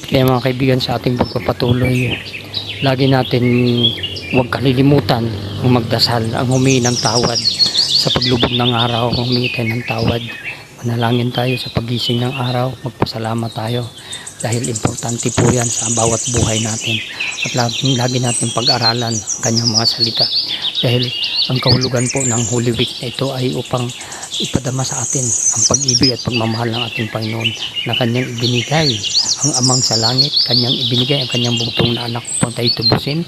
Kaya mga kaibigan, sa ating pagpapatuloy, lagi natin huwag kalilimutan ang magdasal, ang humingi ng tawad sa paglubog ng araw, humingi tayo ng tawad. Manalangin tayo sa pagising ng araw, magpasalamat tayo dahil importante po yan sa bawat buhay natin. At lagi natin pag-aralan ang kanyang mga salita dahil ang kahulugan po ng Holy Week na ito ay upang ipadama sa atin ang pag-ibig at pagmamahal ng ating Panginoon na kanyang ibinigay ang amang sa langit, kanyang ibinigay ang kanyang bugtong na anak upang tayo tubusin,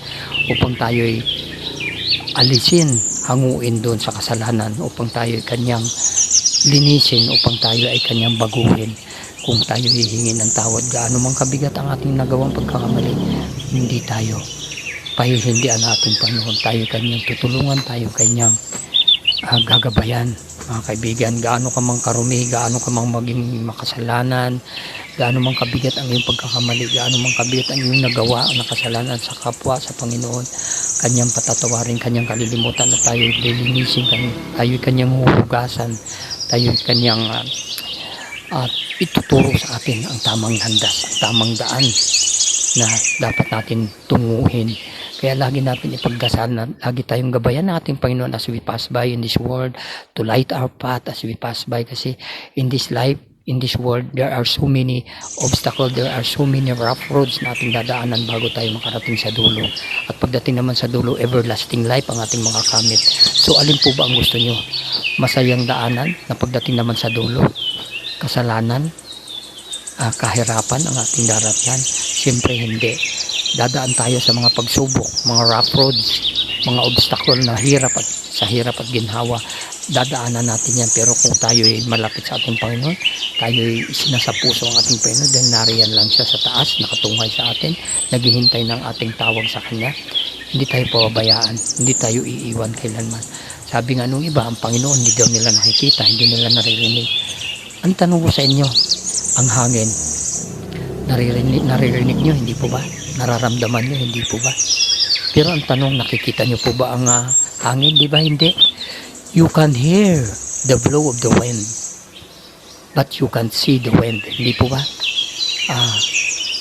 upang tayo'y alisin, hanguin doon sa kasalanan, upang tayo'y kanyang linisin, upang tayo ay kanyang baguhin. Kung tayo hihingi ng tawad, gaano mang kabigat ang ating nagawang pagkakamali, hindi tayo pahihindian ating Panginoon. Tayo kanyang tutulungan, tayo kanyang gagabayan. Mga kaibigan, gaano ka mang karumi, gaano ka mang maging makasalanan, gaano mang kabigat ang iyong pagkakamali, gaano mang kabigat ang iyong nagawa na kasalanan sa kapwa, sa Panginoon, kanyang patatawarin, kanyang kalilimutan at tayo lilinisin, tayo kanyang huhugasan, tayo kanyang at ituturo sa atin ang tamang landas, ang tamang daan na dapat natin tunguhin. Kaya lagi natin ipagdasal na lagi tayong gabayan ng ating Panginoon as we pass by in this world, to light our path as we pass by, kasi in this life, in this world, there are so many obstacles, there are so many rough roads na ating dadaanan bago tayo makarating sa dulo. At pagdating naman sa dulo, everlasting life ang ating mga kamit. So alin po ba ang gusto nyo? Masayang daanan na pagdating naman sa dulo? Kasalanan, kahirapan ang ating daratan? Siyempre hindi. Dadaan tayo sa mga pagsubok, mga rough roads, mga obstacle na hirap at sa hirap at ginhawa. Dadaanan natin yan, pero kung tayo ay malapit sa ating Panginoon, tayo ay sinasapuso ang ating Panginoon dahil nariyan lang siya sa taas, nakatunghay sa atin, naghihintay ng ating tawag sa Kanya. Hindi tayo pababayaan, hindi tayo iiwan kailanman. Sabi nga nung iba, ang Panginoon hindi daw nila nakikita, hindi nila naririnig. Ang tanong ko sa inyo, ang hangin, naririnig nyo, hindi po ba? Nararamdaman nyo, hindi po ba? Pero ang tanong, nakikita nyo po ba ang hangin? Di ba hindi? You can hear the blow of the wind, but you can't see the wind. Hindi po ba?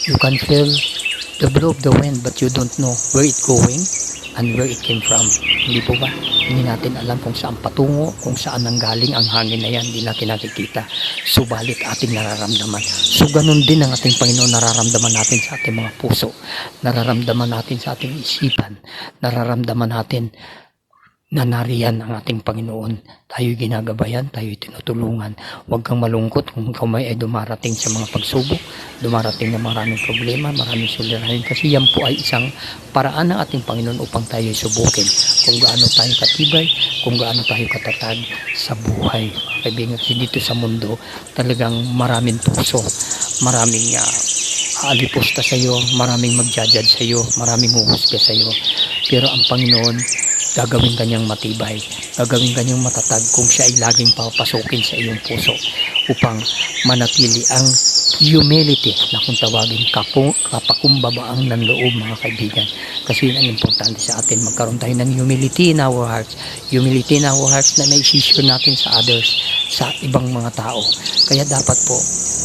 You can feel the blow of the wind, but you don't know where it's going and where it came from. Hindi po ba? Hindi natin alam kung saan patungo, kung saan nanggaling ang hangin na yan. Hindi natin nakikita. Subalit ating nararamdaman. So ganun din ang ating Panginoon, nararamdaman natin sa ating mga puso. Nararamdaman natin sa ating isipan. Nararamdaman natin na nariyan ang ating Panginoon. Tayo'y ginagabayan, tayo'y tinutulungan. Huwag kang malungkot kung ikaw may dumarating sa mga pagsubok, dumarating na maraming problema, maraming suliranin, kasi yan po ay isang paraan ng ating Panginoon upang tayo'y subukin kung gaano tayo katibay, kung gaano tayo katatag sa buhay. Kaibigan, kasi dito sa mundo talagang maraming tukso, maraming alipusta sa iyo, maraming magja-judge sa iyo, maraming huhusga sa iyo. Pero ang Panginoon, gagawin kanyang matibay, gagawin kanyang matatag kung siya ay laging papasukin sa iyong puso upang manatili ang humility na kung tawagin kapakumbabaang ng loob, mga kaibigan. Kasi yun ang importante sa atin, magkaroon tayo ng humility in our hearts, humility in our hearts na naisishare natin sa others, sa ibang mga tao. Kaya dapat po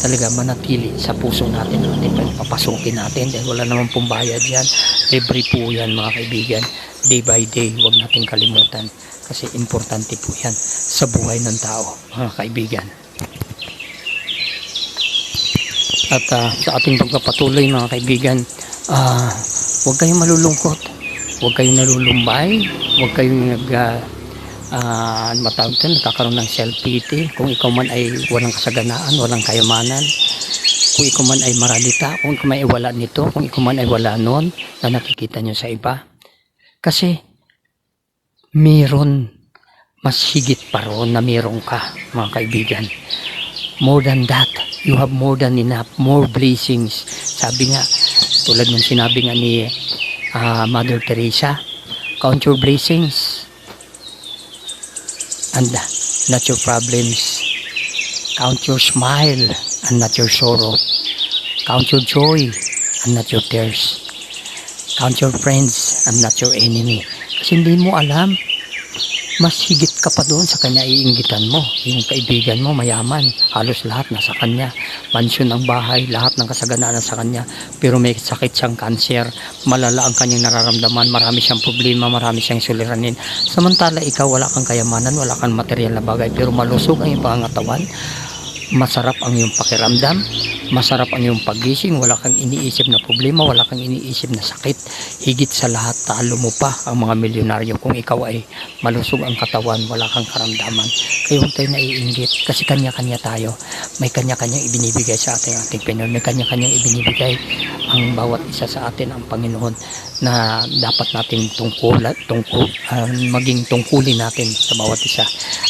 talaga manatili sa puso natin ang ating papasukin natin dahil wala namang pumbayad yan, every po yan, mga kaibigan. Day by day, huwag natin kalimutan kasi importante po yan sa buhay ng tao, mga kaibigan. At sa ating pagpapatuloy, mga kaibigan, huwag kayong malulungkot, huwag kayong nalulumbay, huwag kayong nagkakaroon ng self-pity. Kung ikaw man ay walang kasaganaan, walang kayamanan, kung ikaw man ay maralita, kung ikaw man ay wala nito, kung ikaw man ay wala noon na nakikita nyo sa iba. Kasi meron mas higit pa ron na meron ka, mga kaibigan. More than that, you have more than enough, more blessings. Sabi nga, tulad ng sinabi nga ni Mother Teresa, count your blessings and not your problems. Count your smile and not your sorrow. Count your joy and not your tears. Count your friends and not your enemy. Kasi hindi mo alam mas higit ka pa doon sa kanya iinggitan mo. Yung kaibigan mo mayaman, halos lahat nasa kanya, mansyon ang bahay, lahat ng kasaganaan sa kanya, pero may sakit siyang kanser, malala ang kanyang nararamdaman, marami siyang problema, marami siyang suliranin. Samantala ikaw wala kang kayamanan, wala kang material na bagay, pero malusog ang iyong pangangatawan, masarap ang iyong pakiramdam, masarap ang iyong pagising, wala kang iniisip na problema, wala kang iniisip na sakit. Higit sa lahat, talo mo pa ang mga milyonaryo kung ikaw ay malusog ang katawan, wala kang karamdaman. Kaya huwag tayo naiinggit kasi kanya-kanya tayo. May kanya-kanyang ibinibigay sa ating Pinoy, may kanya-kanyang ibinibigay ang bawat isa sa atin ang Panginoon na dapat natin maging tungkulin natin sa bawat isa.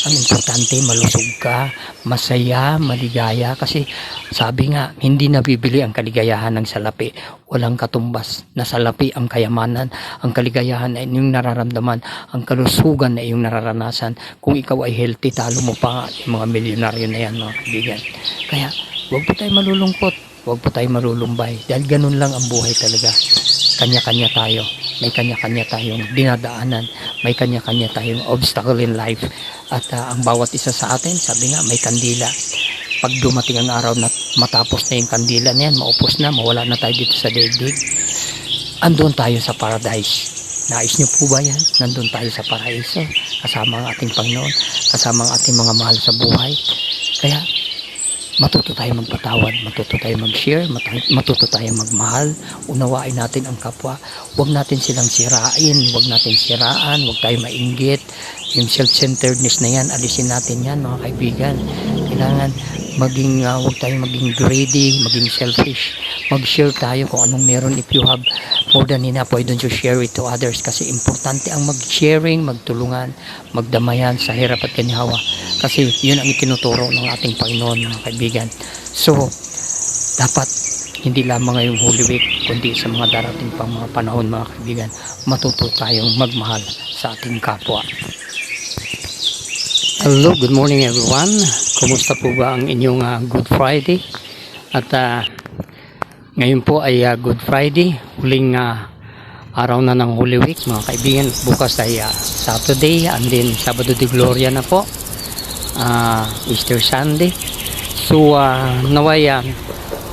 Ang importante, malusog ka, masaya, maligaya, kasi sabi nga, hindi nabibili ang kaligayahan ng salapi. Walang katumbas na salapi ang kayamanan, ang kaligayahan na inyong nararamdaman, ang kalusugan na iyong nararanasan. Kung ikaw ay healthy, talo mo pa yung mga milyonaryo na yan, mga kaibigan. Kaya huwag po tayo malulungkot, huwag po tayo malulumbay, dahil ganun lang ang buhay talaga. Kanya-kanya tayo, may kanya-kanya tayong dinadaanan, may kanya-kanya tayong obstacle in life, at ang bawat isa sa atin, sabi nga, may kandila. Pag dumating ang araw na matapos na yung kandila na yan, maupos na, mawala na tayo dito sa daigdig, andun tayo sa paradise. Nais niyo po ba yan? Nandun tayo sa paraiso, kasama ang ating Panginoon, kasama ang ating mga mahal sa buhay. Kaya matuto tayo magpatawad, matuto tayo mag-share, matuto tayo magmahal, unawain natin ang kapwa, huwag natin silang sirain, huwag natin siraan, huwag tayo mainggit. Yung self-centeredness na yan, alisin natin yan, mga kaibigan. Kailangan huwag tayong maging greedy, maging selfish. Mag-share tayo kung anong meron. If you have more than enough, why don't you share it to others? Kasi importante ang mag-sharing, magtulungan, magdamayan sa hirap at ginhawa. Kasi yun ang itinuturo ng ating Panginoon, mga kaibigan. So, dapat hindi lamang ngayong Holy Week, kundi sa mga darating pang mga panahon, mga kaibigan, matuto tayong magmahal sa ating kapwa. Hello, good morning everyone. Kumusta po ba ang inyong Good Friday? At ngayon po ay Good Friday, huling araw na ng Holy Week, mga kaibigan. Bukas ay Saturday, and then Sabado de Gloria na po, Easter Sunday. So naway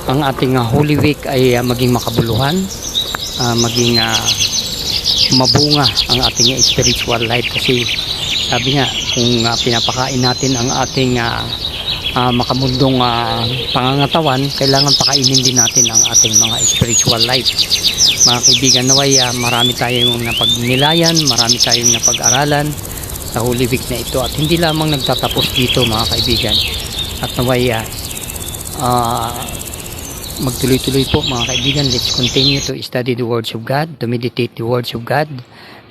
ang ating Holy Week ay maging makabuluhan, maging mabunga ang ating spiritual life. Kasi sabi nga, kung pinapakain natin ang ating makamundong pangangatawan, kailangan pakainin din natin ang ating mga spiritual life. Mga kaibigan, naway marami tayong napagnilayan, marami tayong napag-aralan sa Holy Week na ito, at hindi lamang nagtatapos dito, mga kaibigan. At naway magtuloy-tuloy po, mga kaibigan. Let's continue to study the words of God, to meditate the words of God.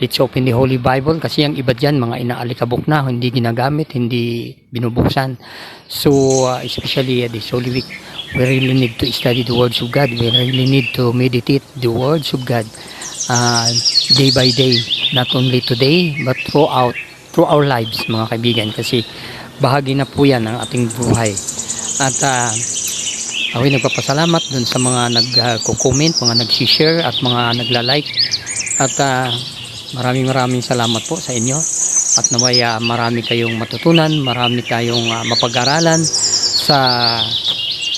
Let's open the Holy Bible, kasi ang iba dyan, mga inaalikabok na, hindi ginagamit, hindi binubuksan. So, especially this Holy Week, we really need to study the words of God. We really need to meditate the words of God day by day, not only today, but through our lives, mga kaibigan, kasi bahagi na po yan ng ating buhay. At ako'y nagpapasalamat dun sa mga nagko-comment, mga nag-share at mga nagla-like. At maraming salamat po sa inyo. At naway marami kayong matutunan, marami tayong mapag-aralan sa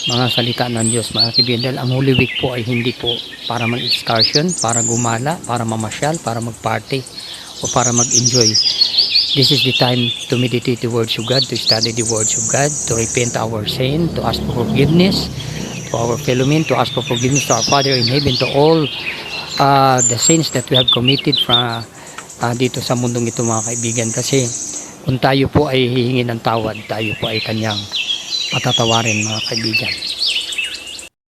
mga salita ng Diyos, mga kaibigan. Dahil ang Holy Week po ay hindi po para mag-excursion, para gumala, para mamasyal, para mag-party, o para mag-enjoy. This is the time to meditate the words of God, to study the words of God, to repent our sin, to ask for forgiveness to our fellow men, to ask for forgiveness to our Father in heaven, to all the sins that we have committed from dito sa mundong ito, mga kaibigan. Kasi kung tayo po ay hihingi ng tawad, tayo po ay kanyang patatawarin, mga kaibigan.